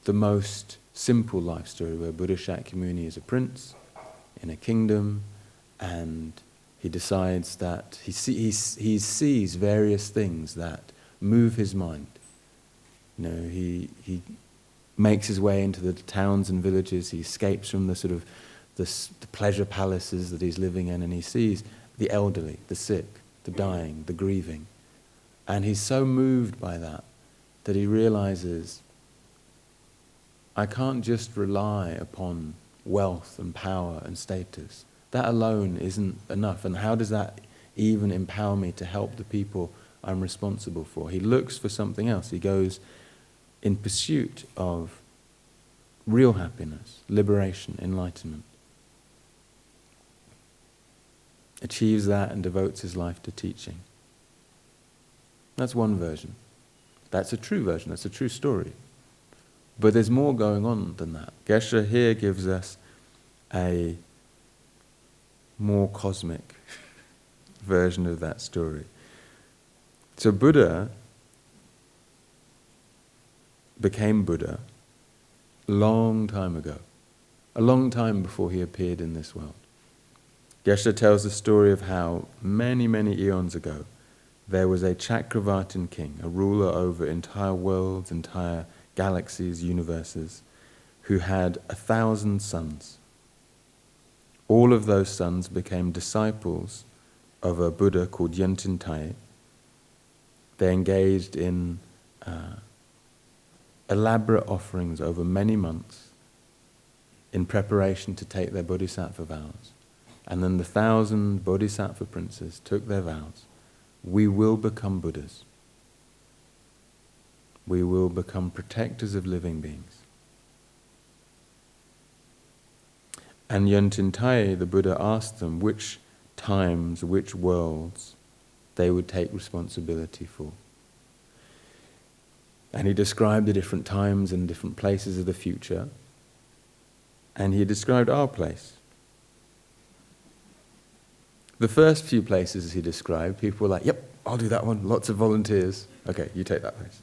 the most simple life story where Buddha Shakyamuni is a prince in a kingdom, and he decides that he sees various things that move his mind. You know, he makes his way into the towns and villages. He escapes from the sort of the pleasure palaces that he's living in, and he sees the elderly, the sick, the dying, the grieving. And he's so moved by that he realizes, I can't just rely upon wealth and power and status. That alone isn't enough. And how does that even empower me to help the people I'm responsible for? He looks for something else. He goes in pursuit of real happiness, liberation, enlightenment. Achieves that and devotes his life to teaching. That's one version. That's a true version. That's a true story. But there's more going on than that. Geshe here gives us a more cosmic version of that story. So Buddha became Buddha a long time ago, a long time before he appeared in this world. Geshe tells the story of how many, many eons ago there was a Chakravartin king, a ruler over entire worlds, entire galaxies, universes, who had 1,000 sons. All of those sons became disciples of a Buddha called Yöntintai. They engaged in elaborate offerings over many months in preparation to take their bodhisattva vows. And then the 1,000 bodhisattva princes took their vows. We will become Buddhas. We will become protectors of living beings. And Yöntintai, the Buddha, asked them which times, which worlds they would take responsibility for. And he described the different times and different places of the future. And he described our place. The first few places he described, people were like, yep, I'll do that one, lots of volunteers. Okay, you take that place.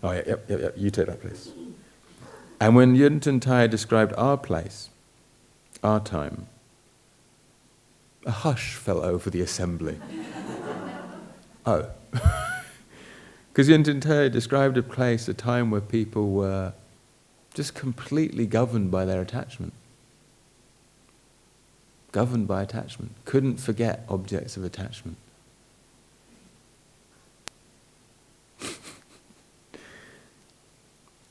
Oh yeah, yep, you take that place. And when Yöntintai described our place, our time, a hush fell over the assembly. Oh. Because Yöntintai described a place, a time where people were just completely governed by their attachment. Governed by attachment. Couldn't forget objects of attachment.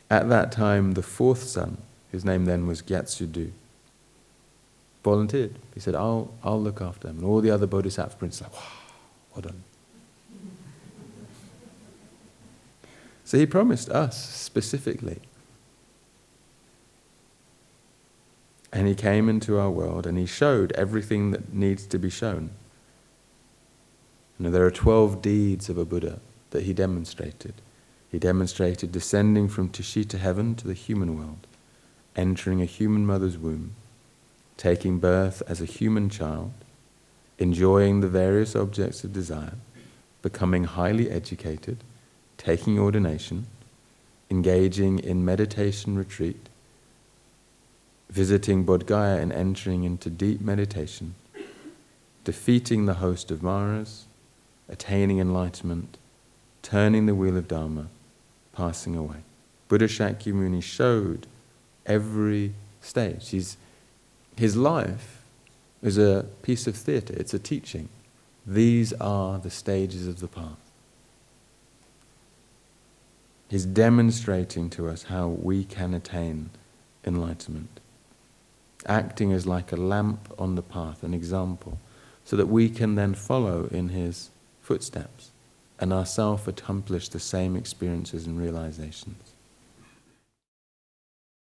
At that time, the fourth son, whose name then was Gyatso, volunteered. He said, I'll look after them. And all the other bodhisattva princes were like, wow, well done. So he promised us specifically. And he came into our world and he showed everything that needs to be shown. You know, there are 12 deeds of a Buddha that he demonstrated. He demonstrated descending from Tushita heaven to the human world, entering a human mother's womb, taking birth as a human child, enjoying the various objects of desire, becoming highly educated, taking ordination, engaging in meditation retreat, visiting Bodh Gaya and entering into deep meditation, defeating the host of Maras, attaining enlightenment, turning the wheel of Dharma, passing away. Buddha Shakyamuni showed every stage. His life is a piece of theatre, it's a teaching. These are the stages of the path. He's demonstrating to us how we can attain enlightenment. Acting as like a lamp on the path, an example, so that we can then follow in his footsteps and ourselves accomplish the same experiences and realizations.